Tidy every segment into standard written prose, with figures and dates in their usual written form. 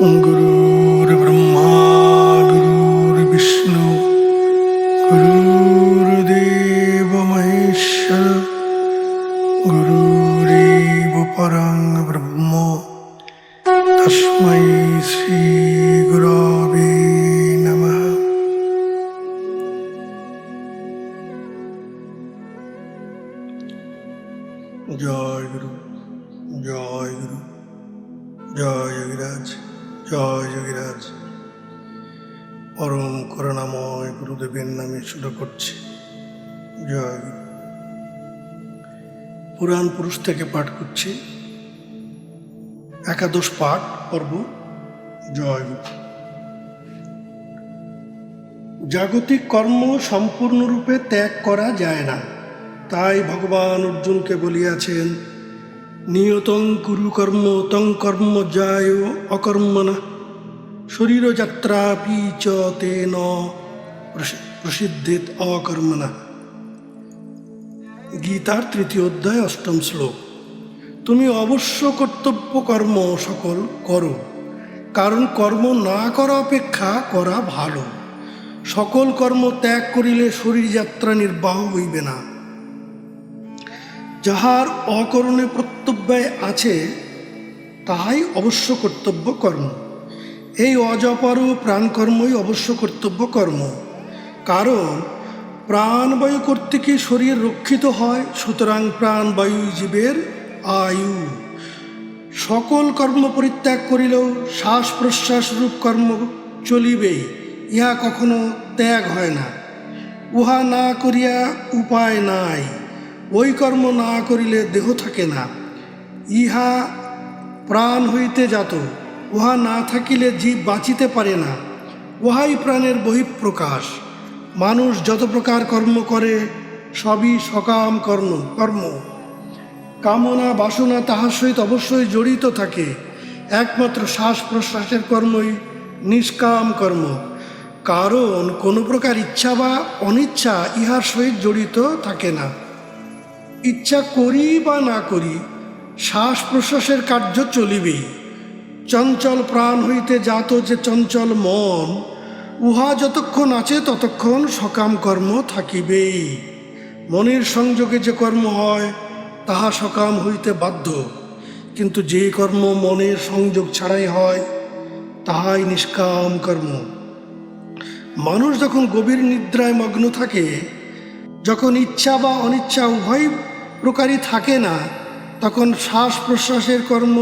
गुरुर्ब्रह्मा गुरुर्विष्णु गुरुर्देव महेश्वर गुरुरेव परं ब्रह्म तस्मै श्री गुरवे नमः। जय गुरु जय गुरु जय योगीराज জয় যোগীরাজ। পরম করুণাময় গুরুদেবের নামে শুরু করছি। জয় গুরু। পুরাণ পুরুষ থেকে পাঠ করছি, একাদশ পাঠ পর্ব। জয় গুরু। জাগতিক কর্ম সম্পূর্ণরূপে ত্যাগ করা যায় না, তাই ভগবান অর্জুনকে বলিয়াছেন, নিয়তং কুরু কর্ম তং কর্ম যায় অকর্মণা শরীর যাত্রাপি চ তেন প্রসিদ্ধেত অকর্মণা। গীতার 3য় অধ্যায় 8ম শ্লোক। তুমি অবশ্য কর্তব্য কর্ম সকল করো, কারণ কর্ম না করা অপেক্ষা করা ভালো। সকল কর্ম ত্যাগ করিলে শরীর যাত্রা নির্বাহ হইবে না। যাহার অকরণে প্রত্যব্যয় আছে, তাহাই অবশ্য কর্তব্য কর্ম। এই অজপারু প্রাণকর্মই অবশ্য কর্তব্য কর্ম, কারণ প্রাণবায়ু কর্তৃকই শরীর রক্ষিত হয়। সুতরাং প্রাণবায়ু জীবের আয়ু। সকল কর্ম পরিত্যাগ করিলেও শ্বাস প্রশ্বাস রূপ কর্ম চলিবেই, ইহা কখনো ত্যাগ হয় না। উহা না করিয়া উপায় নাই। ওই কর্ম না করিলে দেহ থাকে না, ইহা প্রাণ হইতে যাত। উহা না থাকিলে জীব বাঁচিতে পারে না। উহাই প্রাণের বহিঃপ্রকাশ। মানুষ যত প্রকার কর্ম করে, সবই সকাম কর্ম। কামনা বাসনা তাহার সহিত অবশ্যই জড়িত থাকে। একমাত্র শ্বাস প্রশ্বাসের কর্মই নিষ্কাম কর্ম, কারণ কোনো প্রকার ইচ্ছা বা অনিচ্ছা ইহার সহিত জড়িত থাকে না। ইচ্ছা করি বা না করি, শ্বাস প্রশ্বাসের কার্য চলিবেই। চঞ্চল প্রাণ হইতে জাত যে চঞ্চল মন, উহা যতক্ষণ আছে ততক্ষণ সকাম কর্ম থাকিবেই। মনের সংযোগে যে কর্ম হয়, তাহা সকাম হইতে বাধ্য। কিন্তু যে কর্ম মনের সংযোগ ছাড়াই হয়, তাহাই নিষ্কাম কর্ম। মানুষ যখন গভীর নিদ্রায় মগ্ন থাকে, যখন ইচ্ছা বা অনিচ্ছা উভয় প্রকারই থাকে না, তখন শ্বাস প্রশ্বাসের কর্ম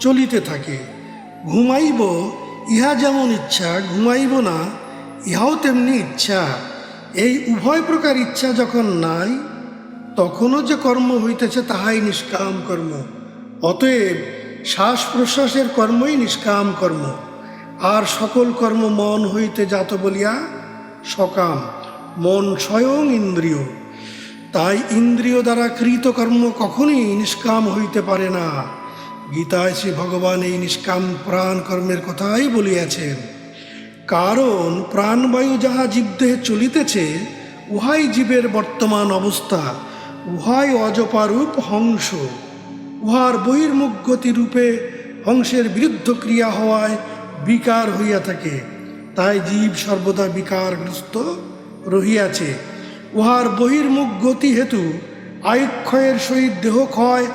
চলিতে থাকে। ঘুমাইব, ইহা যেমন ইচ্ছা, ঘুমাইব না, ইহাও তেমনি ইচ্ছা। এই উভয় প্রকার ইচ্ছা যখন নাই, তখনও যে কর্ম হইতেছে তাহাই নিষ্কাম কর্ম। অতএব শ্বাস প্রশ্বাসের কর্মই নিষ্কাম কর্ম। আর সকল কর্ম মন হইতে জাত বলিয়া সকাম। মন স্বয়ং ইন্দ্রিয়, তাই ইন্দ্রিয় দ্বারা কৃত কর্ম কখনই নিষ্কাম হইতে পারে না। গীতায় শ্রী ভগবান এই নিষ্কাম প্রাণ কর্মের কথাই বলিয়াছেন। কারণ প্রাণবায়ু যাহা জীবদেহে চলিতেছে, উহাই জীবের বর্তমান অবস্থা। উহাই অজপারূপ হংস। উহার বহির্মুখ গতি রূপে হংসের বিরুদ্ধ ক্রিয়া হওয়ায় বিকার হইয়া থাকে। তাই জীব সর্বদা বিকারগ্রস্ত রহিয়াছে। উহার বহির্মুখ গতি হেতু আয়ুক্ষয়ের সহিত দেহ ক্ষয়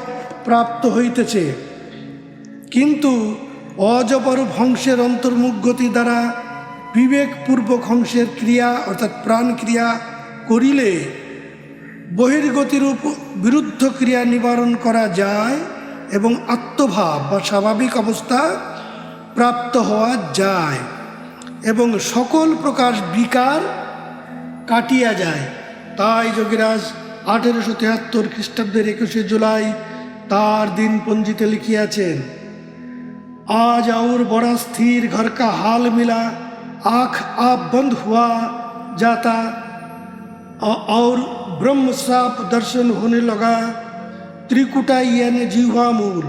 প্রাপ্ত হইতেছে। কিন্তু অজপারূপ হংসের অন্তর্মুখ গতি দ্বারা বিবেকপূর্বক হংসের ক্রিয়া অর্থাৎ প্রাণ ক্রিয়া করিলে বহির্গতিরূপ বিরুদ্ধ ক্রিয়া নিবারণ করা যায় এবং আত্মভাব বা স্বাভাবিক অবস্থা প্রাপ্ত হওয়া যায় এবং সকল প্রকার বিকার কাটিয়া যায়। তাই যোগীরাজ 1873 খ্রিস্টাব্দের 21 जुलाई तार दिन पंजीते लिखियाছেন, आज और बड़ा स्थिर घर का हाल मिला, आँख आप बंद हुआ जाता और ब्रह्म साफ दर्शन होने लगा। त्रिकुटा यानी जीवा मूल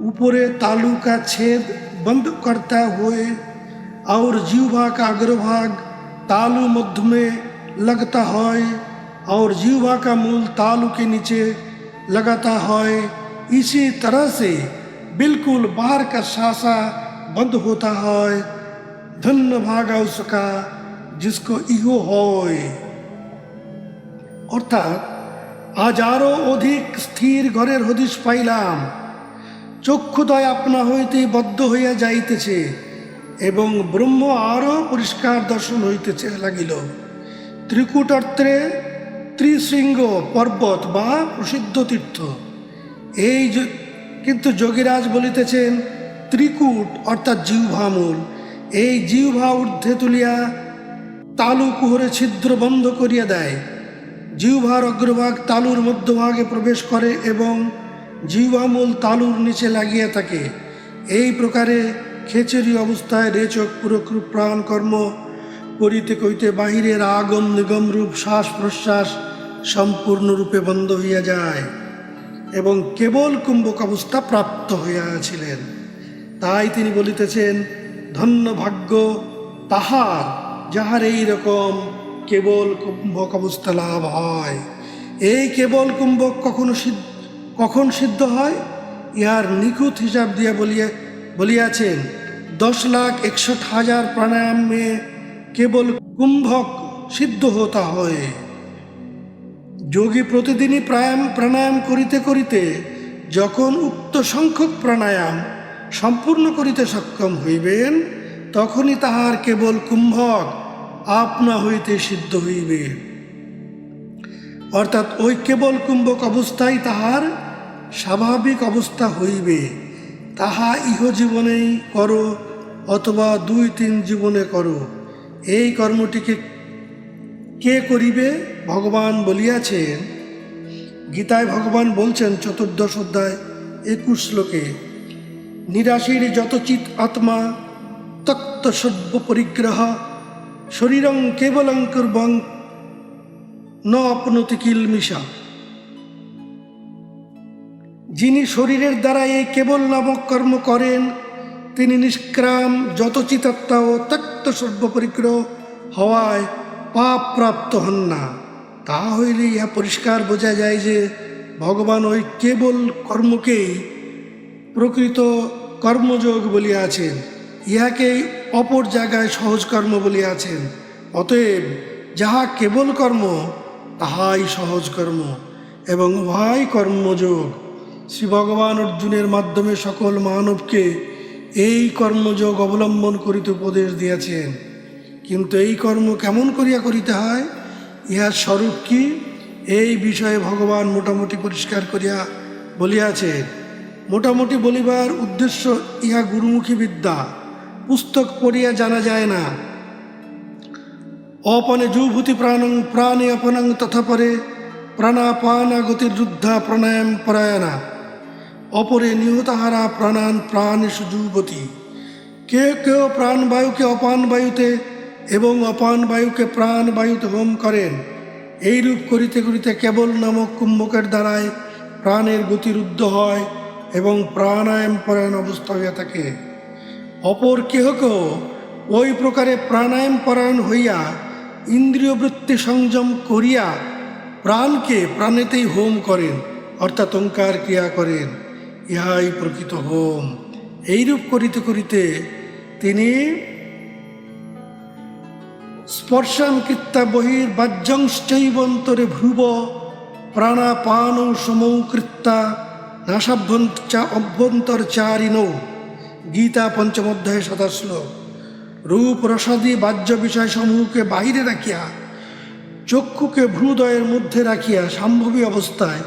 ऊपरे तालू का छेद बंद करता हुए और जीवा का अग्रभाग तालू मध्य में लगता है और जीवा का मूल तालू के नीचे लगाता है। इसी तरह से बिल्कुल बाहर का शासा बंद होता है, धन्य भागा उसका जिसको इहो হয়। অর্থাৎ আজ আরো অধিক স্থির ঘরের হদিশ পাইলাম, চক্ষুদয় আপনা হইতে বদ্ধ হইয়া যাইতেছে এবং ব্রহ্ম আরও পরিষ্কার দর্শন হইতেছে লাগিল। ত্রিকূট অর্থে ত্রিশৃঙ্গ পর্বত বা প্রসিদ্ধ তীর্থ। এই কিন্তু যোগীরাজ বলিতেছেন ত্রিকূট অর্থাৎ জিহ্বামূল। এই জিহ্বা ঊর্ধ্বে তুলিয়া তালু কুহরে ছিদ্র বন্ধ করিয়া দেয়। জিহ্বার অগ্রভাগ তালুর মধ্যভাগে প্রবেশ করে এবং জিহ্বামূল তালুর নিচে লাগিয়া থাকে। এই প্রকারে খেচেরি অবস্থায় রেচক পুরোপুরি প্রাণ কর্ম করিতে করিতে বাহিরের আগম নিগম রূপ শ্বাস প্রশ্বাস সম্পূর্ণরূপে বন্ধ হইয়া যায় এবং কেবল কুম্ভক অবস্থা প্রাপ্ত হইয়াছিলেন। তাই তিনি বলিতেছেন ধন্য ভাগ্য তাহার যাহার এই রকম কেবল কুম্ভক অবস্থা লাভ হয়। এই কেবল কুম্ভক কখন সিদ্ধ হয়? ইহার নিখুঁত হিসাব দিয়া বলিয়াছেন 10,61,000 प्राणायाम में केवल कुंभक सिद्ध होता है। যোগী প্রতিদিনই প্রাণায়াম করিতে করিতে যখন উক্ত সংখ্যক প্রাণায়াম সম্পূর্ণ করিতে সক্ষম হইবেন, তখনই তাহার কেবল কুম্ভক আপনা হইতে সিদ্ধ হইবে। অর্থাৎ ওই কেবল কুম্ভক অবস্থায় তাহার স্বাভাবিক অবস্থা হইবে। তাহা ইহ জীবনেই করো অথবা 2-3 জীবনে করো। এই কর্মটিকে কে করিবে? ভগবান বলিয়াছেন, গীতায় ভগবান বলছেন 14 অধ্যায় 21 শ্লোকে, নিরাশীর যতচিৎ আত্মা তক্ত সর্ব পরিগ্রহ শরীরং কেবলং কুর্বং ন আপনতি কিলমিষা। যিনি শরীরের দ্বারা এই কেবল নামক কর্ম করেন, তিনি নিষ্ক্রাম যতচিতাত্মা ও তক্ত সর্বপরিগ্রহ হওয়ায় পাপ প্রাপ্ত হন না। তা হইলে ইহা পরিষ্কার বোঝা যায় যে ভগবান ওই কেবল কর্মকেই প্রকৃত কর্মযোগ বলিয়াছেন, ইহাকেই অপর জায়গায় সহজ কর্ম বলিয়াছেন। অতএব যাহা কেবল কর্ম তাহাই সহজ কর্ম এবং উহাই কর্মযোগ। শ্রী ভগবান অর্জুনের মাধ্যমে সকল মানবকে এই কর্মযোগ অবলম্বন করিতে উপদেশ দিয়াছেন। কিন্তু এই কর্ম কেমন করিয়া করিতে হয়, ইহার স্বরূপ কি, এই বিষয়ে ভগবান মোটামুটি পরিষ্কার করিয়া বলিয়াছেন। মোটামুটি বলিবার উদ্দেশ্য ইহা গুরুমুখী বিদ্যা, পুস্তক পড়িয়া জানা যায় না। অপনে জুভূতি প্রাণং প্রাণে অপনং তথা পরে প্রাণাপানা গতিরুদ্ধা প্রাণায়াম পরায়ণা অপরে নিহতাহারা প্রাণান প্রাণেষু যুবতী। কেউ কেউ প্রাণবায়ুকে অপান বায়ুতে এবং অপান বায়ুকে প্রাণ বায়ুতে হোম করেন। এইরূপ করিতে করিতে কেবল নামক কুম্ভকের দ্বারায় প্রাণের গতিরুদ্ধ হয় এবং প্রাণায়াম পরায়ণ অবস্থা হইয়া থাকে। অপর কেহ কেহ ওই প্রকারে প্রাণায়াম পরায়ণ হইয়া ইন্দ্রিয় বৃত্তি সংযম করিয়া প্রাণকে প্রাণেতেই হোম করেন, অর্থাৎ ওঙ্কার ক্রিয়া করেন। ইহাই প্রকৃত হোম। এইরূপ করিতে করিতে তিনি স্পর্শান কৃত্যা বহির্বাহ্যংশ্চৈবন্তরে ভ্রুব প্রাণাপান সমৌ কৃত্যা নাসাভ্যন্তরচারিণৌ। গীতা 5ম অধ্যায় 27 শ্লোক। রূপ রসাদি বাহ্য বিষয় সমূহকে বাহিরে রাখিয়া চক্ষুকে ভ্রুদয়ের মধ্যে রাখিয়া সম্ভবী অবস্থায়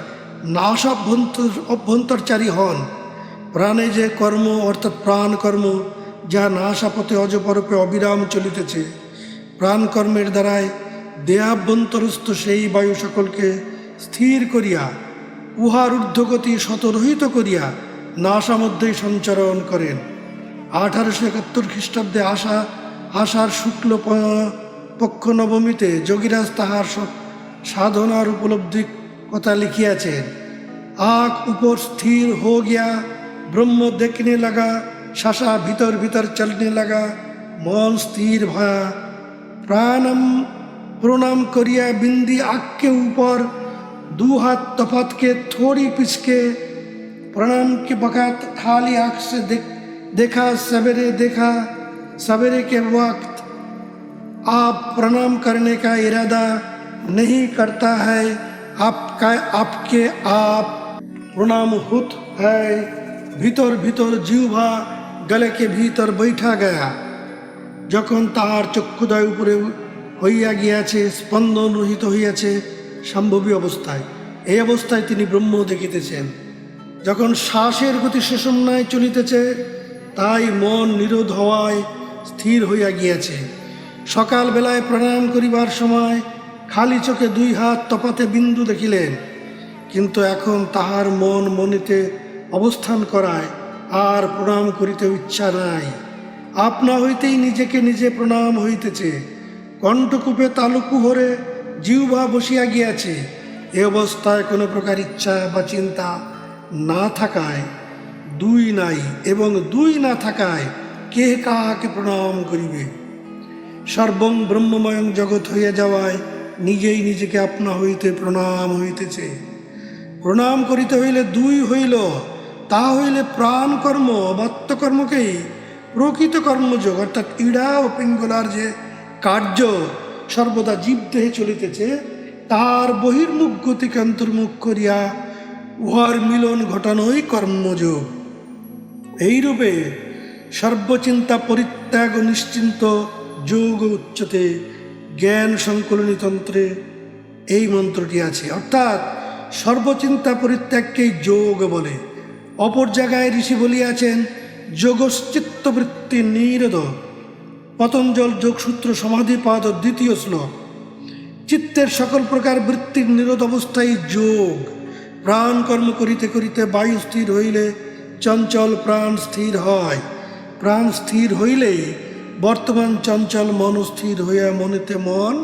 অভ্যন্তরচারী হন। প্রাণে যে কর্ম অর্থাৎ প্রাণ কর্ম, যা নাসাপথে অজপরপে অবিরাম চলিতেছে, প্রাণকর্মের দ্বারায় দেহাভ্যন্তরস্থ সেই বায়ু সকলকে স্থির করিয়া উহার ঊর্ধ্বগতি শতরহিত করিয়া নাসা মধ্যেই সঞ্চারণ করেন। 1871 খ্রিস্টাব্দে আষাঢ় শুক্ল পক্ষ নবমীতে যোগীরাজ তাহার সাধনার উপলব্ধি কথা লিখিয়াছেন। आँख ऊपर स्थिर हो गया, ब्रह्म देखने लगा, शशा भीतर भीतर चलने लगा, मन स्थिर भया। प्रणाम करिया बिंदी आँख के ऊपर 2 हाथ तफात के थोड़ी पिसके प्रणाम के बखत खाली आँख से देखा सवेरे के वक्त आप प्रणाम करने का इरादा नहीं करता है, आपके आप प्रणाम होत है। भीतर भीतर जीवा गले के भीतर बैठा गया। যখন তাহার চক্ষুদয় উপরে হইয়া গিয়াছে, স্পন্দন রহিত হইয়াছে সম্ভবী অবস্থায়, এই অবস্থায় তিনি ব্রহ্ম দেখিতেছেন। যখন শ্বাসের গতি সুষুম্নায় চলিতেছে, তাই মন নিরোধ হওয়ায় স্থির হইয়া গিয়াছে। সকালবেলায় প্রণাম করিবার সময় খালি চোখে 2 হাত তফাতে বিন্দু দেখিলেন, কিন্তু এখন তাহার মন মনেতে অবস্থান করায় আর প্রণাম করিতে ইচ্ছা নাই। আপনা হইতেই নিজেকে নিজে প্রণাম হইতেছে। কণ্ঠকূপে তালুকুহরে জিহ্বা বসিয়া গিয়াছে। এ অবস্থায় কোনো প্রকার ইচ্ছা বা চিন্তা না থাকায় 2 নাই, এবং 2 না থাকায় কে কাহাকে প্রণাম করিবে? সর্বং ব্রহ্মময়ং জগৎ হইয়া যাওয়ায় নিজেই নিজেকে আপনা হইতে প্রণাম হইতেছে। প্রণাম করিতে হইলে 2 হইল, তা হইলে প্রাণ কর্ম বাত্যকর্মকেই প্রকৃত কর্মযোগ, অর্থাৎ ইড়া ও পিঙ্গলার যে কার্য সর্বদা জীবদেহে চলিতেছে, তার বহির্মুখ গতিকে অন্তর্মুখ করিয়া উহার মিলন ঘটানোই কর্মযোগ। এইরূপে সর্বচিন্তা পরিত্যাগ ও নিশ্চিন্ত যোগ উচ্চতে জ্ঞান সংকলনী তন্ত্রে এই মন্ত্রটি আছে। অর্থাৎ সর্বচিন্তা পরিত্যাগকেই যোগ বলে। অপর জায়গায় ঋষি বলিয়াছেন যোগশ্চিত্তবৃত্তি নিরোধ। পতঞ্জল যোগসূত্র সমাধিপাদ 2য় শ্লোক। চিত্তের সকল প্রকার বৃত্তির নিরোধ অবস্থায় যোগ। প্রাণ কর্ম করিতে করিতে বায়ু স্থির হইলে চঞ্চল প্রাণ স্থির হয়। প্রাণ স্থির হইলেই বর্তমান চঞ্চল মন স্থির হইয়া মনেতে মন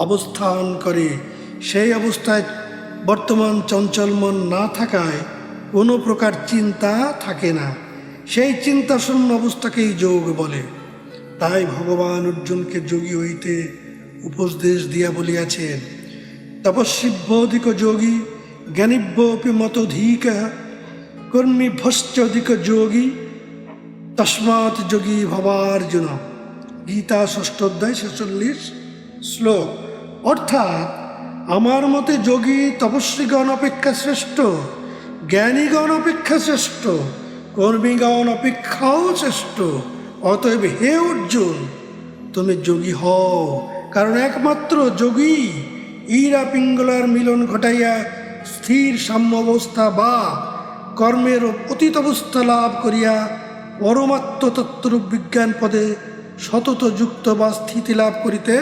অবস্থান করে। সেই অবস্থায় বর্তমান চঞ্চল মন না থাকায় কোনো প্রকার চিন্তা থাকে না। সেই চিন্তাশূন্য অবস্থাকেই যোগ বলে। তাই ভগবান অর্জুনকে যোগী হইতে উপদেশ দিয়া বলিয়াছেন, তপস্বিভ্য অধিক যোগী জ্ঞানীভ্য অপি মতোধিক কর্মীভ্যশ্চ অধিক যোগী তস্মাৎ যোগী ভবার্জুন। গীতা 6ষ্ঠ অধ্যায় 46 শ্লোক। অর্থাৎ আমার মতে যোগী তপস্বীগণ অপেক্ষা শ্রেষ্ঠ, জ্ঞানীগণ অপেক্ষা শ্রেষ্ঠ, কর্মীগণ অপেক্ষাও শ্রেষ্ঠ। অতএব হে অর্জুন, তুমি যোগী হও, কারণ একমাত্র যোগী ইরা পিঙ্গলার মিলন ঘটাইয়া স্থির সাম্য অবস্থা বা কর্মের অতীত অবস্থা লাভ করিয়া পরমাত্ম তত্ত্বরূপ বিজ্ঞান পদে সতত যুক্ত বা স্থিতি লাভ করিতে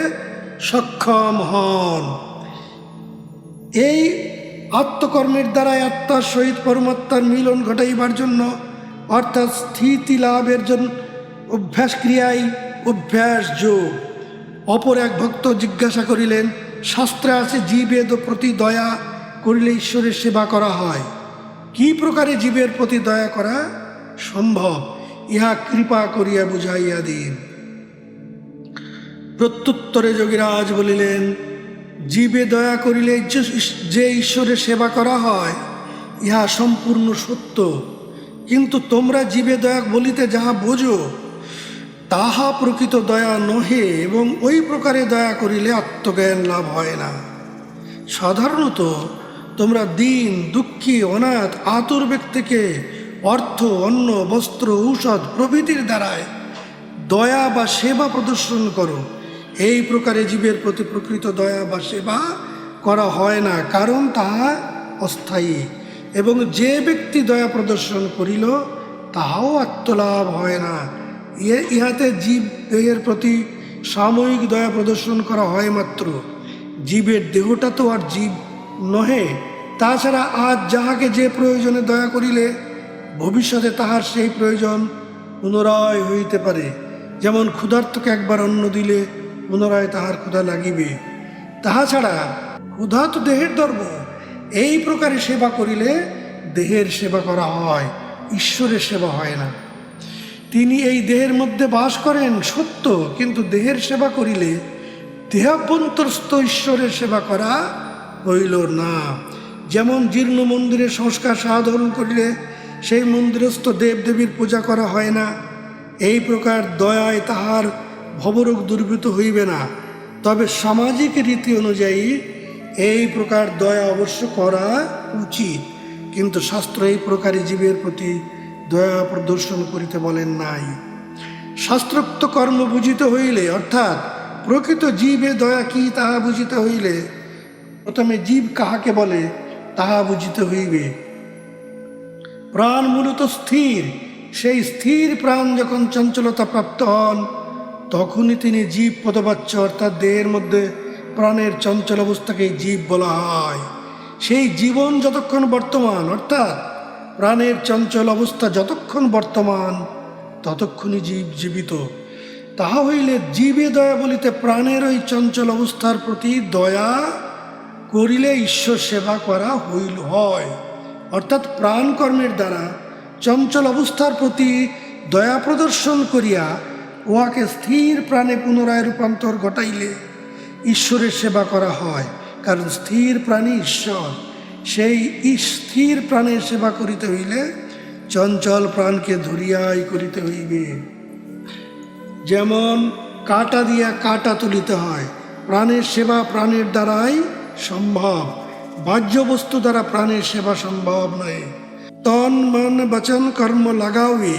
সক্ষম হন। এই আত্মকর্মের দ্বারাই আত্মার সহিত পরমাত্মার মিলন ঘটাইবার জন্য, অর্থাৎ স্থিতি লাভের জন্য অভ্যাস ক্রিয়াই অভ্যাস যোগ। অপর এক ভক্ত জিজ্ঞাসা করিলেন, শাস্ত্রে আছে জীবের প্রতি দয়া করিলে ঈশ্বরের সেবা করা হয়, কি প্রকারে জীবের প্রতি দয়া করা সম্ভব? ইহা কৃপা করিয়া বুঝাইয়া দিন। প্রত্যুত্তরে যোগীরাজ বলিলেন, জীবে দয়া করিলে যে ঈশ্বরের সেবা করা হয়, ইহা সম্পূর্ণ সত্য। কিন্তু তোমরা জীবে দয়া বলিতে যাহা বোঝো, তাহা প্রকৃত দয়া নহে, এবং ওই প্রকারে দয়া করিলে আত্মজ্ঞান লাভ হয় না। সাধারণত তোমরা দীন, দুঃখী, অনাথ, আতুর ব্যক্তিকে অর্থ, অন্ন, বস্ত্র, ঔষধ প্রভৃতির দ্বারায় দয়া বা সেবা প্রদর্শন করো। এই প্রকারে জীবের প্রতি প্রকৃত দয়া বা সেবা করা হয় না, কারণ তাহা অস্থায়ী, এবং যে ব্যক্তি দয়া প্রদর্শন করিল তাহাও আত্মলাভ হয় না। ইহাতে জীব দেহের প্রতি সাময়িক দয়া প্রদর্শন করা হয় মাত্র। জীবের দেহটা তো আর জীব নহে। তাছাড়া আজ যাহাকে যে প্রয়োজনে দয়া করিলে ভবিষ্যতে তাহার সেই প্রয়োজন পুনরায় হইতে পারে। যেমন ক্ষুধার্তকে একবার অন্ন দিলে পুনরায় তাহার ক্ষুধা লাগিবে। তাহা ছাড়া ক্ষুধা তো দেহের ধর্ম। এই প্রকারে সেবা করিলে দেহের সেবা করা হয়, ঈশ্বরের সেবা হয় না। তিনি এই দেহের মধ্যে বাস করেন সত্য, কিন্তু দেহের সেবা করিলে দেহাভ্যন্তরস্থ ঈশ্বরের সেবা করা হইল না। যেমন জীর্ণ মন্দিরে সংস্কার সাধন করিলে সেই মন্দিরস্থ দেবদেবীর পূজা করা হয় না। এই প্রকার দয়ায় তাহার ভবরোগ দুর্বৃত হইবে না। তবে সামাজিক রীতি অনুযায়ী এই প্রকার দয়া অবশ্য করা উচিত, কিন্তু শাস্ত্র এই প্রকারই জীবের প্রতি দয়া প্রদর্শন করিতে বলেন নাই। শাস্ত্রোক্ত কর্ম বুঝিতে হইলে, অর্থাৎ প্রকৃত জীবে দয়া কি তাহা বুঝিতে হইলে প্রথমে জীব কাহাকে বলে তাহা বুঝিতে হইবে। প্রাণ মূলত স্থির, সেই স্থির প্রাণ যখন চঞ্চলতা প্রাপ্ত হন তখনই তিনি জীব পদবাচ্য, অর্থাৎ দেহের মধ্যে প্রাণের চঞ্চল অবস্থাকে জীব বলা হয়। সেই জীবন যতক্ষণ বর্তমান, অর্থাৎ প্রাণের চঞ্চল অবস্থা যতক্ষণ বর্তমান ততক্ষণই জীব জীবিত। তাহা হইলে জীবে দয়া বলিতে প্রাণের ওই চঞ্চল অবস্থার প্রতি দয়া করিলে ঈশ্বর সেবা করা হয়। অর্থাৎ প্রাণ কর্মের দ্বারা চঞ্চল অবস্থার প্রতি দয়া প্রদর্শন করিয়া উহাকে স্থির প্রাণে পুনরায় রূপান্তর ঘটাইলে ঈশ্বরের সেবা করা হয়। কারণ স্থির প্রাণী ঈশ্বর। সেই স্থির প্রাণের সেবা করিতে হইলে চঞ্চল প্রাণকে ধরিয়াই করিতে হইবে। যেমন কাঁটা দিয়া কাঁটা তুলিতে হয়, প্রাণের সেবা প্রাণের দ্বারাই সম্ভব, বাহ্য বস্তু দ্বারা প্রাণের সেবা সম্ভব নয়। तन मन वचन कर्म लगावे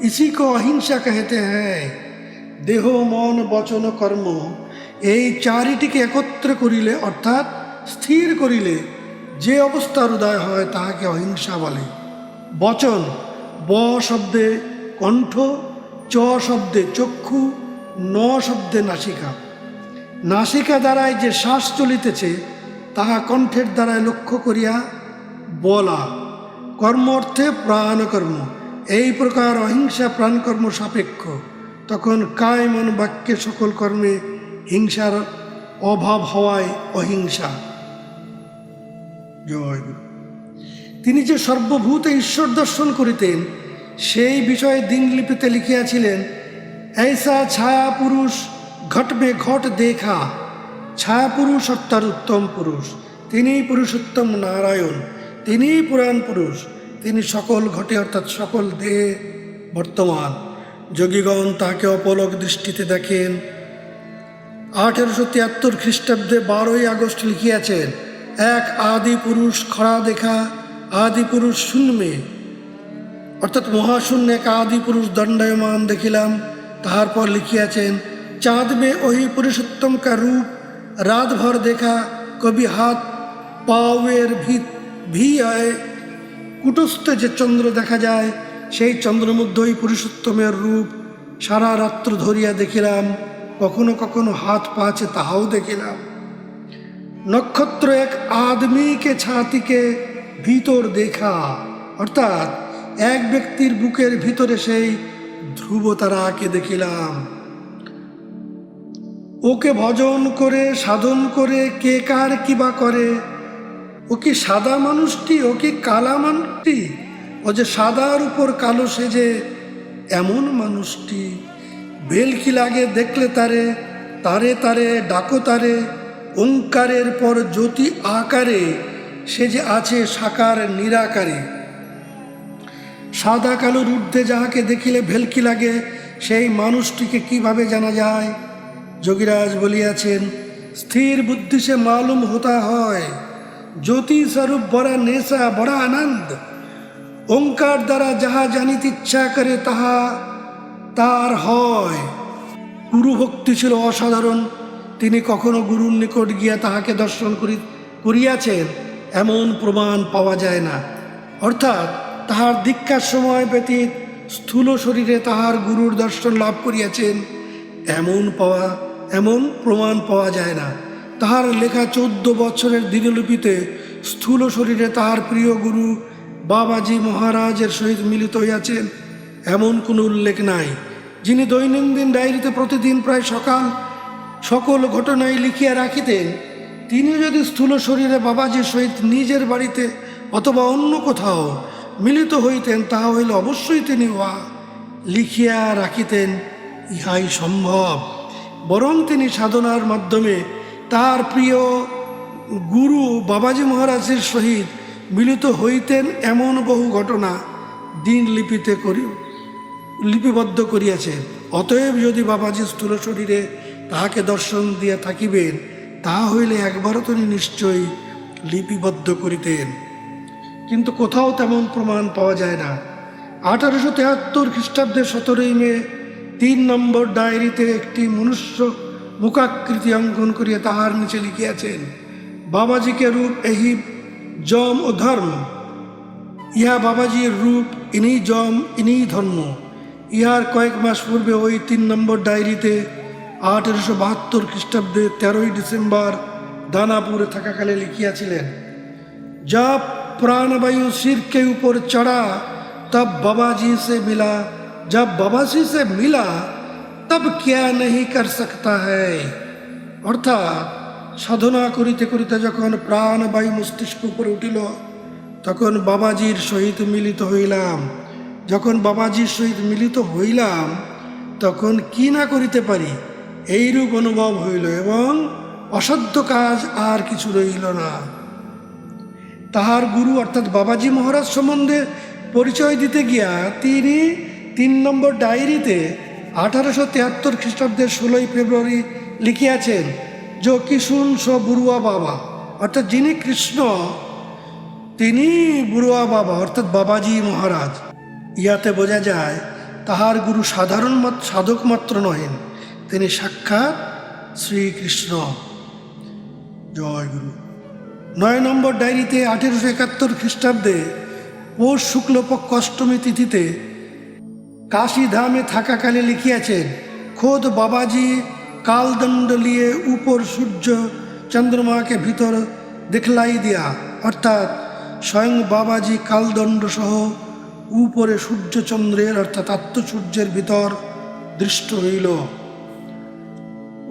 इसी को अहिंसा कहते हैं। देह मन वचन कर्म এই চারিটিকে একত্র করিলে অর্থাৎ স্থির করিলে যে অবস্থার উদয় হয় তাহাকে অহিংসা বলে। বচন, ব শব্দে কণ্ঠ, চ শব্দে চক্ষু, ন শব্দে নাসিকা। নাসিকা দ্বারায় যে শ্বাস চলিতেছে তাহা কণ্ঠের দ্বারায় লক্ষ্য করিয়া বলা। কর্ম অর্থে প্রাণকর্ম। এই প্রকার অহিংসা প্রাণকর্ম সাপেক্ষ। তখন কায় মন বাক্যে সকল কর্মে হিংসার অভাব হওয়ায় অহিংসা। জয় গুরু। তিনি যে সর্বভূতে ঈশ্বর দর্শন করিতেন সেই বিষয়ে দিনলিপিতে লিখিয়াছিলেন, ऐसा ছায়া পুরুষ ঘট মে ঘট দেখা। ছায়া পুরুষ অর্থাৎ উত্তম পুরুষ, তিনিই পুরুষোত্তম নারায়ণ, তিনিই পুরাণ পুরুষ, তিনি সকল ঘটে অর্থাৎ সকল দেহে বর্তমান। যোগীগণ তাকে অপলক দৃষ্টিতে দেখেন। 1873 খ্রিস্টাব্দে 12ই আগস্ট লিখিয়াছেন, এক আদি পুরুষ খড়া দেখা, আদি পুরুষ শূন্যে, অর্থাৎ মহাশূন্য এক আদি পুরুষ দণ্ডায়মান দেখিলাম। তাহার পর লিখিয়াছেন, চাঁদ মে ওহি পুরুষোত্তম কা রূপ রাত ভর দেখা, কবি হাত পাওয়ের ভি আয়। কুটস্থে যে চন্দ্র দেখা যায় সেই চন্দ্রের মধ্যেই পুরুষোত্তমের রূপ সারা রাত্র ধরিয়া দেখিলাম, কখনো কখনো হাত পা আছে তাহাও দেখিলাম। নক্ষত্র এক আদমিকে ছাতিকে ভিতর দেখা, অর্থাৎ এক ব্যক্তির বুকের ভিতরে সেই ধ্রুব তারাকে দেখিলাম। ওকে ভজন করে সাধন করে কে কার কিবা করে। ও কি সাদা মানুষটি, ও কি কালা মানুষটি, ও যে সাদার উপর কালো সেজে এমন মানুষটি। বেলকি লাগে দেখলে তারে, তারে তারে ডাকো তারে, ওঙ্কারের পর জ্যোতি আকারে সে যে আছে সাকার নিরাকারে। সাদা কালোর ঊর্ধ্বে যাহাকে দেখিলে ভেলকি লাগে সেই মানুষটিকে কিভাবে জানা যায়? যোগীরাজ বলিয়াছেন, স্থির বুদ্ধি সে মালুম হতা হয়, জ্যোতি স্বরূপ বড়া নেশা বড়া আনন্দ। ওঙ্কার দ্বারা যাহা জানিতে ইচ্ছা করে তাহা তার হয়। গুরু ভক্তি ছিল অসাধারণ। তিনি কখনো গুরুর নিকট গিয়া তাহাকে দর্শন করিয়াছেন এমন প্রমাণ পাওয়া যায় না। অর্থাৎ তাহার দীক্ষার সময় ব্যতীত স্থূল শরীরে তাহার গুরুর দর্শন লাভ করিয়াছেন এমন প্রমাণ পাওয়া যায় না। তাহার লেখা 14 বছরের দিনলিপিতে স্থূল শরীরে তাহার প্রিয় গুরু বাবাজি মহারাজের সহিত মিলিত হইয়াছেন এমন কোনো উল্লেখ নাই। যিনি দৈনন্দিন ডায়েরিতে প্রতিদিন প্রায় সকল ঘটনাই লিখিয়া রাখিতেন, তিনি যদি স্থূল শরীরে বাবাজির সহিত নিজের বাড়িতে অথবা অন্য কোথাও মিলিত হইতেন তাহা হইলে অবশ্যই তিনি উহা লিখিয়া রাখিতেন। ইহাই সম্ভব। বরং তিনি সাধনার মাধ্যমে তার প্রিয় গুরু বাবাজি মহারাজের সহিত মিলিত হইতেন এমন বহু ঘটনা দিনলিপিতে লিপিবদ্ধ করিয়াছেন। অতএব যদি বাবাজি স্থূল শরীরে তাহাকে দর্শন দিয়া থাকিবেন, তাহা হইলে একবারও তিনি নিশ্চয়ই লিপিবদ্ধ করিতেন। কিন্তু কোথাও তেমন প্রমাণ পাওয়া যায় না। 1873 খ্রিস্টাব্দের 17 মে 3 নম্বর ডায়েরিতে একটি মনুষ্য মুখাকৃতি অঙ্কন করিয়া তাহার নিচে লিখিয়াছেন, বাবাজিকে রূপ এহি জম ও ধর্ম। ইহা বাবাজির রূপ, ইনি জম, ইনি ধর্ম। ইহার কয়েক মাস পূর্বে ওই 3 নম্বর ডায়েরিতে 1872 খ্রিস্টাব্দে 13 ডিসেম্বর দানাপুরে থাকাকালে লিখিয়াছিলেন, जब प्राणवायु सिर के ऊपर चढ़ा तब बाबा जी से मिला, जब बाबा जी से मिला तब क्या नहीं कर सकता है। অর্থাৎ সাধনা করিতে করিতে যখন প্রাণবায়ু মস্তিষ্ক উপরে উঠিল, তখন বাবাজির সহিত মিলিত হইলাম। যখন বাবাজির সহিত মিলিত হইলাম, তখন কি না করিতে পারি এইরূপ অনুভব হইল, এবং অসাধ্য কাজ আর কিছু রইল না। তাহার গুরু অর্থাৎ বাবাজি মহারাজ সম্বন্ধে পরিচয় দিতে গিয়া তিনি 3 নম্বর ডায়েরিতে 1873 খ্রিস্টাব্দের 16 ফেব্রুয়ারি লিখিয়াছেন, যে কিশুন স বুড়ুয়া বাবা, অর্থাৎ যিনি কৃষ্ণ তিনি বুড়ুয়া বাবা অর্থাৎ বাবাজি মহারাজ। ইহাতে বোঝা যায় তাহার গুরু সাধারণ সাধক মাত্র নহেন, তিনি সাক্ষাৎ শ্রীকৃষ্ণ। জয় গুরু। 9 নম্বর ডায়েরিতে 1871 খ্রিস্টাব্দে পৌষ শুক্লপক্ষ অষ্টমী তিথিতে কাশী ধামে থাকাকালে লিখিয়াছেন, খোদ বাবাজি কালদণ্ড লিয়ে উপর সূর্য চন্দ্রমাকে ভিতর দেখলাই দিয়া, অর্থাৎ স্বয়ং বাবাজি কালদণ্ড সহ উপরে সূর্যচন্দ্রের অর্থাৎ আত্মসূর্যের ভিতর দৃষ্ট হইল।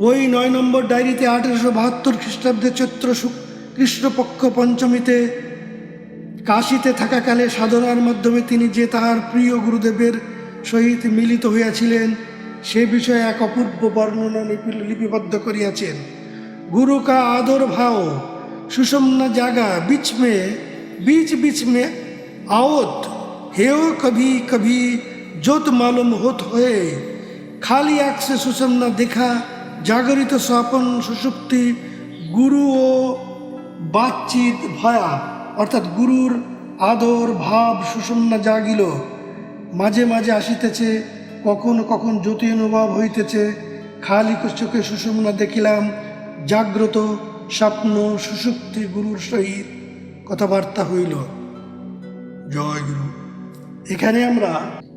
ওই 9 নম্বর ডায়েরিতে 1872 খ্রিস্টাব্দে চৈত্র কৃষ্ণপক্ষ পঞ্চমীতে কাশীতে থাকাকালে সাধনার মাধ্যমে তিনি যে তাহার প্রিয় গুরুদেবের সহিত মিলিত হইয়াছিলেন, সে বিষয়ে এক অপূর্ব বর্ণনা লিপিবদ্ধ করিয়াছেন। গুরু কা আদর ভাও সুষমনা জাগা बीच बीच में आवत हेओ कभी कभी जोत मालूम होत होए, खाली आँख से सुषमना देखा জাগরিত স্বপন সুষুপ্তি গুরু ও বাতচিত ভয়া, অর্থাৎ গুরুর আদর ভাব সুষুম্না জাগিল, মাঝে মাঝে আসিতেছে, কখন কখন জ্যোতি অনুভব হইতেছে, খালি চোখে সুষুম্না দেখিলাম, জাগ্রত স্বপ্ন সুষুপ্তি গুরুর সহিত কথাবার্তা হইল। জয় গুরু। এখানে আমরা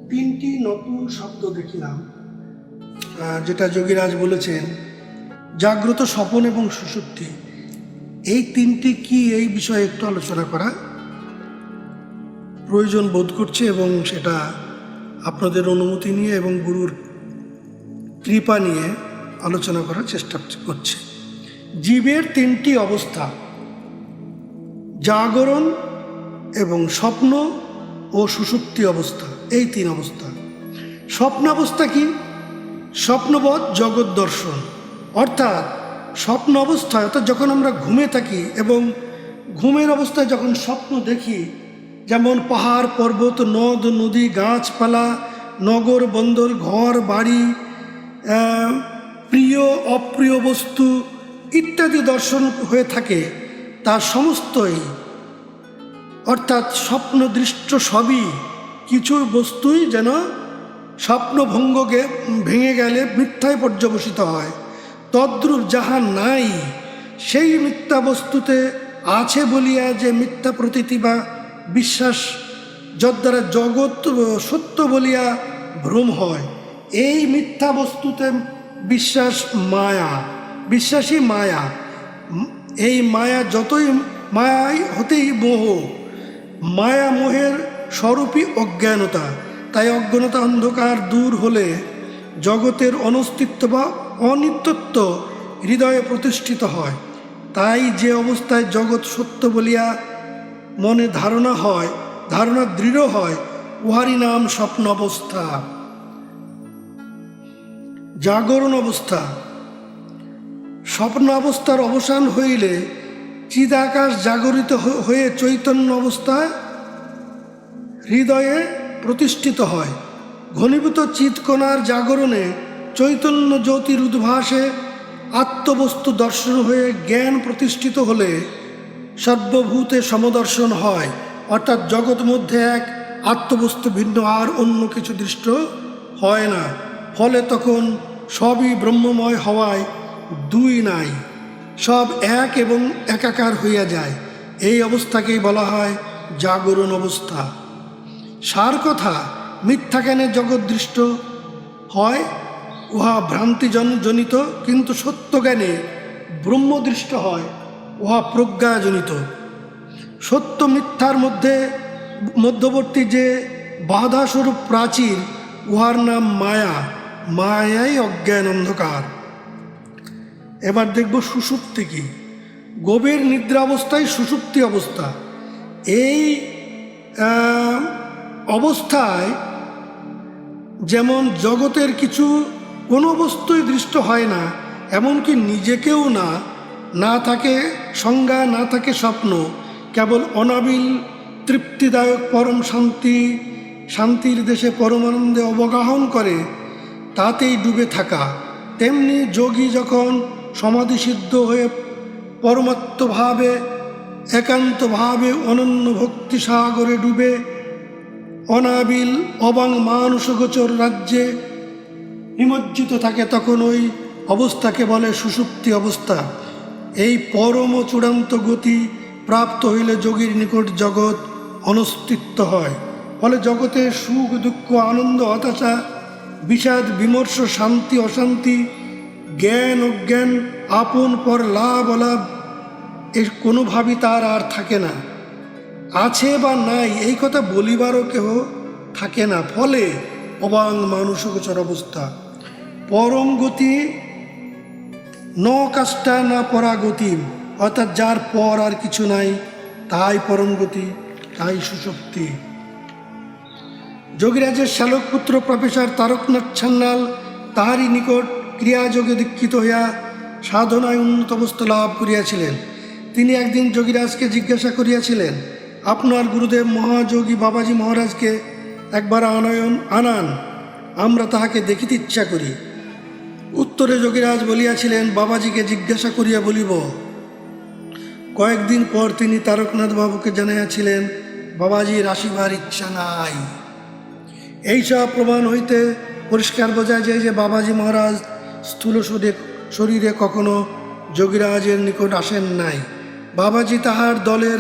3টি নতুন শব্দ দেখিলাম, যেটা যোগীরাজ বলেছেন, জাগ্রত, স্বপন এবং সুষুপ্তি। এই 3টি কি, এই বিষয়ে একটু আলোচনা করা প্রয়োজন বোধ করছে, এবং সেটা আপনাদের অনুমতি নিয়ে এবং গুরুর কৃপা নিয়ে আলোচনা করার চেষ্টা করছে। জীবের 3টি অবস্থা, জাগরণ এবং স্বপ্ন ও সুষুপ্তি অবস্থা, এই 3 অবস্থা। স্বপ্নাবস্থা কি? স্বপ্নবৎ জগৎ দর্শন, অর্থাৎ স্বপ্ন অবস্থায়, অর্থাৎ যখন আমরা ঘুমে থাকি এবং ঘুমের অবস্থায় যখন স্বপ্ন দেখি, যেমন পাহাড় পর্বত নদ নদী গাছপালা নগর বন্দর ঘর বাড়ি প্রিয় অপ্রিয় বস্তু ইত্যাদি দর্শন হয়ে থাকে, তার সমস্তই অর্থাৎ স্বপ্ন দৃষ্ট সবই কিছু বস্তুই যেন স্বপ্ন ভেঙে গেলে মিথ্যায় পর্যবসিত হয়। তদ্রূপ যাহা নাই সেই মিথ্যা বস্তুতে আছে বলিয়া যে মিথ্যা প্রতীতি বা বিশ্বাস, যদ্বারা জগৎ সত্য বলিয়া ভ্রম হয়, এই মিথ্যা বস্তুতে বিশ্বাসী মায়া। এই মায়া যতই মায়াই হতেই মোহ, মায়া মোহের স্বরূপই অজ্ঞানতা। তাই অজ্ঞানতা অন্ধকার দূর হলে জগতের অনস্তিত্ব বা অনিত্যত্ব হৃদয়ে প্রতিষ্ঠিত হয়। তাই যে অবস্থায় জগৎ সত্য বলিয়া মনে ধারণা দৃঢ় হয়, উহারই নাম স্বপ্ন অবস্থা। জাগরণ অবস্থা, স্বপ্ন অবস্থার অবসান হইলে চিদাকাশ জাগরিত হয়ে চৈতন্য অবস্থায় হৃদয়ে প্রতিষ্ঠিত হয়। ঘনীভূত চিৎকণার জাগরণে চৈতন্য জ্যোতির উদ্ভাসে আত্মবস্তু দর্শন হয়ে জ্ঞান প্রতিষ্ঠিত হলে সর্বভূতে সমদর্শন হয়, অর্থাৎ জগৎ মধ্যে এক আত্মবস্তু ভিন্ন আর অন্য কিছু দৃষ্ট হয় না। ফলে তখন সবই ব্রহ্মময় হওয়ায় দুই নাই, সব এক এবং একাকার হইয়া যায়। এই অবস্থাকেই বলা হয় জাগরণ অবস্থা। সার কথা, মিথ্যা জ্ঞানে জগৎ দৃষ্ট হয়, উহা ভ্রান্তি জনিত, কিন্তু সত্য জ্ঞানে ব্রহ্মদৃষ্ট হয়, উহা প্রজ্ঞাজনিত। সত্য মিথ্যার মধ্যবর্তী যে বাধাস্বরূপ প্রাচীর, উহার নাম মায়া। মায়াই অজ্ঞান অন্ধকার। এবার দেখব সুষুপ্তি কি। গভীর নিদ্রা অবস্থায় সুষুপ্তি অবস্থা। এই অবস্থায় যেমন জগতের কোনো বস্তুই দৃষ্ট হয় না, এমনকি নিজেকেও না থাকে সংজ্ঞা, না থাকে স্বপ্ন, কেবল অনাবিল তৃপ্তিদায়ক পরম শান্তির দেশে পরমানন্দে অবগাহন করে তাতেই ডুবে থাকা। তেমনি যোগী যখন সমাধিসিদ্ধ হয়ে পরমাত্মভাবে একান্তভাবে অনন্য ভক্তি সাগরে ডুবে অনাবিল অবাং মানসগোচর রাজ্যে নিমজ্জিত থাকে, তখন ওই অবস্থাকে বলে সুষুপ্তি অবস্থা। এই পরম চূড়ান্ত গতি প্রাপ্ত হইলে যোগীর নিকট জগৎ অনস্তিত্ব হয়। ফলে জগতে সুখ দুঃখ আনন্দ হতাশা বিষাদ বিমর্ষ শান্তি অশান্তি জ্ঞান অজ্ঞান আপন পর লাভ অলাভ এর কোনোভাবেই তার আর থাকে না। আছে বা নাই এই কথা বলিবারও কেহ থাকে না। ফলে অবাং মানসগোচর অবস্থা। পরম গতি ন কাষ্টা না পরাগতি, অর্থাৎ যার পর আর কিছু নাই, তাই পরম গতি, তাই সুষুপ্তি। যোগীরাজের শ্যালক পুত্র প্রফেসর তারকনাথ সান্যাল তাহারই নিকট ক্রিয়াযোগে দীক্ষিত হইয়া সাধনায় উন্নত অবস্থা লাভ করিয়াছিলেন। তিনি একদিন যোগীরাজকে জিজ্ঞাসা করিয়াছিলেন, আপনার গুরুদেব মহাযোগী বাবাজি মহারাজকে একবার আনান, আমরা তাহাকে দেখিতে ইচ্ছা করি। উত্তরে যোগীরাজ বলিয়াছিলেন, বাবাজিকে জিজ্ঞাসা করিয়া বলিব। কয়েকদিন পর তিনি তারকনাথ বাবুকে জানাইয়াছিলেন, বাবাজির আসিবার ইচ্ছা নাই। এইসব প্রমাণ হইতে পরিষ্কার বোঝা যায় যে বাবাজি মহারাজ স্থূল শরীরে কখনো যোগীরাজের নিকট আসেন নাই। বাবাজি তাহার দলের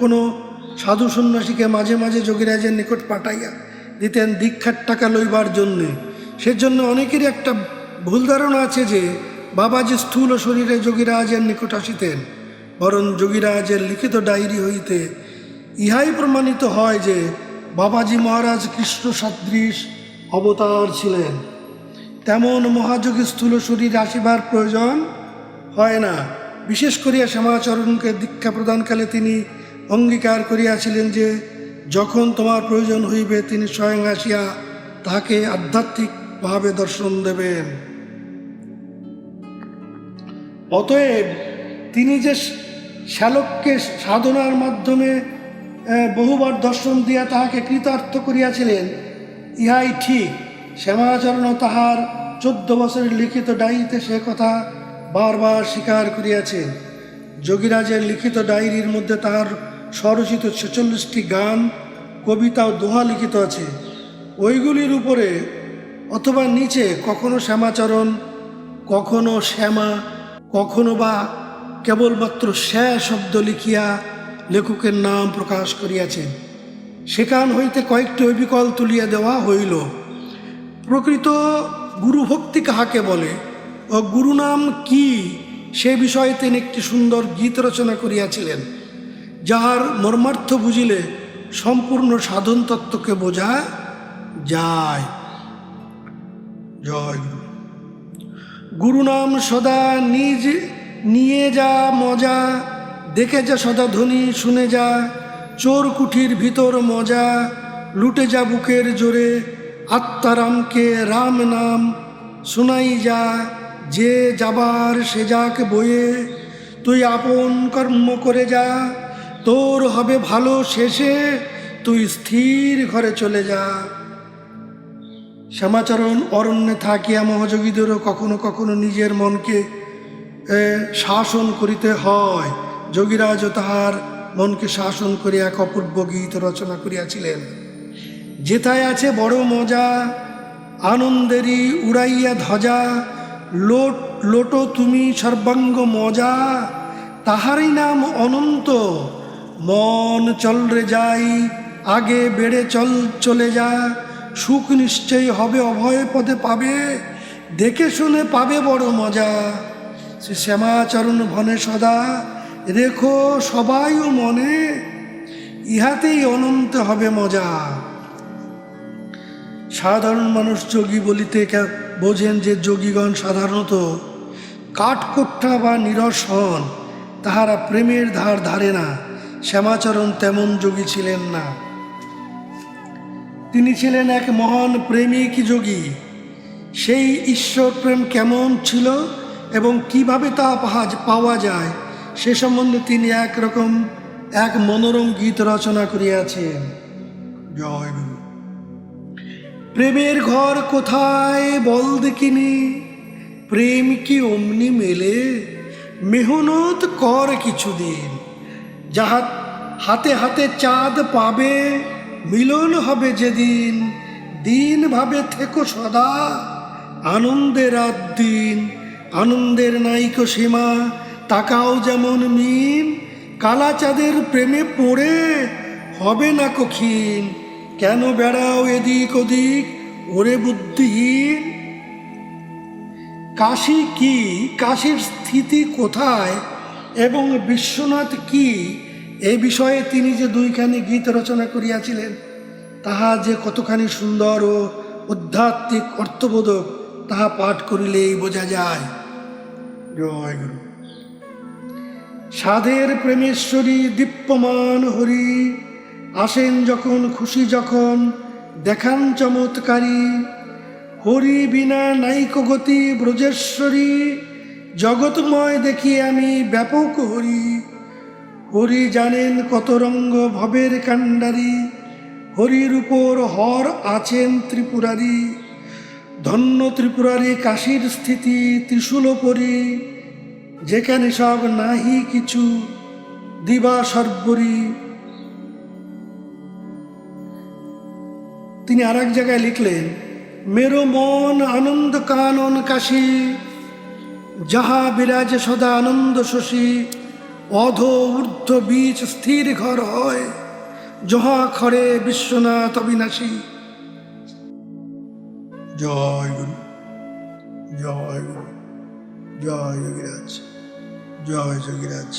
কোনো সাধু সন্ন্যাসীকে মাঝে মাঝে যোগীরাজের নিকট পাঠাইয়া দিতেন দীক্ষার টাকা লইবার জন্যে। সেজন্য অনেকেরই একটা ভুল ধারণা আছে যে বাবাজি স্থূল শরীরে যোগীরাজের নিকট আসিতেন। বরং যোগীরাজের লিখিত ডায়েরি হইতে ইহাই প্রমাণিত হয় যে বাবাজি মহারাজ কৃষ্ণ সদৃশ অবতার ছিলেন। তেমন মহাযোগী স্থূল শরীরে আসিবার প্রয়োজন হয় না। বিশেষ করিয়া শ্যামাচরণকে দীক্ষা প্রদানকালে তিনি অঙ্গীকার করিয়াছিলেন যে যখন তোমার প্রয়োজন হইবে তিনি স্বয়ং আসিয়া তাহাকে আধ্যাত্মিকভাবে দর্শন দেবেন। অতএব তিনি যে শ্যালককে সাধনার মাধ্যমে বহুবার দর্শন দিয়া তাহাকে কৃতার্থ করিয়াছিলেন, ইহাই ঠিক। শ্যামাচরণও তাহার 14 বছরের লিখিত ডায়েরিতে সে কথা বারবার স্বীকার করিয়াছেন। যোগীরাজের লিখিত ডায়েরির মধ্যে তাহার স্বরচিত 46টি গান, কবিতা ও দোহা লিখিত আছে। ওইগুলির উপরে অথবা নিচে কখনো শ্যামাচরণ, কখনো শ্যামা, কখনো বা কেবলমাত্র শ্যা শব্দ লিখিয়া লেখকের নাম প্রকাশ করিয়াছেন। সেখান হইতে কয়েকটি অবিকল তুলিয়া দেওয়া হইল। প্রকৃত গুরুভক্তি কাহাকে বলে ও গুরু নাম কি সে বিষয়ে তিনি একটি সুন্দর গীত রচনা করিয়াছিলেন, যাহার মর্মার্থ বুঝিলে সম্পূর্ণ সাধন তত্ত্বকে বোঝা যায়। জয় গুরু। গুরু নাম সদা নিজ নিয়ে যা মজা, দেখে যা সদা ধ্বনি শুনে যা, চোর কুঠির ভিতর মজা, লুটে যা বুকের জোরে, আত্মারামকে রাম নাম শোনাই যা, যে যাবার সে যাক বয়ে, তুই আপন কর্ম করে যা, তোর হবে ভালো শেষে, তুই স্থির ঘরে চলে যা। শ্যামাচরণ অরণ্যে থাকিয়া মহাযোগীদেরও কখনো কখনো নিজের মনকে শাসন করিতে হয়। যোগীরাজও তাহার মনকে শাসন করে এক অপূর্ব গীত রচনা করিয়াছিলেন। যেথায় আছে বড় মজা, আনন্দেরই উড়াইয়া ধ্বজা, লোটো তুমি সর্বাঙ্গ মজা, তাহারই নাম অনন্ত। মন চল রে যাই, আগে বেড়ে চলে যা, সুখ নিশ্চয়ই হবে অভয় পদে পাবে, দেখে শুনে পাবে বড় মজা। সে শ্যামাচরণ ভনে সদা, রেখো সবাইও মনে, ইহাতেই অনন্ত হবে মজা। সাধারণ মানুষ যোগী বলিতে বোঝেন যে যোগীগণ সাধারণত কাঠকোট্টা বা নিরস হন, তাহারা প্রেমের ধার ধারে না। শ্যামাচরণ তেমন যোগী ছিলেন না। তিনি ছিলেন এক মহান প্রেমিক যোগী। সেই ঈশ্বর প্রেম কেমন ছিল এবং কিভাবে তা পাওয়া যায় সে সম্বন্ধে তিনি এক মনোরম গীত রচনা করিয়াছেন। জয় গুরু। প্রেমের ঘর কোথায় বল দেখিনি, প্রেম কি অমনি মেলে, মেহনত কর কিছুদিন, যাহা হাতে হাতে চাঁদ পাবে, মিলন হবে যেদিন, দিন ভাবে থেকো সদা, আনন্দের রাত দিন, আনন্দের নাইকো সীমা, তাকাও যেমন মিন, কালা চাঁদের প্রেমে পড়ে হবে না কঠিন, কেন বেড়াও এদিক ওদিক ওরে বুদ্ধিহীন। কাশী কি, কাশীর স্থিতি কোথায় এবং বিশ্বনাথ কি, এ বিষয়ে তিনি যে দুইখানি গীত রচনা করিয়াছিলেন তাহা যে কতখানি সুন্দর ও আধ্যাত্মিক অর্থবোধক তাহা পাঠ করিলেই বোঝা যায়। জয় গুরু। সাধের প্রেমেশ্বরী দীপ্যমান হরি, আসেন যখন খুশি যখন দেখান চমৎকারী, হরি বিনা নাইক গতি ব্রজেশ্বরী, জগৎময় দেখি আমি ব্যাপক হরি, হরি জানেন কত রঙ্গ ভবের কাণ্ডারি, হরির উপর হর আছেন ত্রিপুরারি, ধন্য ত্রিপুরারি কাশীর স্থিতি ত্রিশূল পরি, যেখানে সব নাহি কিছু দিবা সর্বরি। তিনি আর এক জায়গায় লিখলেন, মেরো মন আনন্দ কানন কাশী, যাহা বিরাজে সদা আনন্দ শশী, অধ ঊর্ধ্ব বীচ স্থির ঘর হয়, জহা খরে বিশ্বনাথ অবিনাশী। জয় গুরু, জয় গুরু, জয় যোগীরাজ, জয় যোগীরাজ।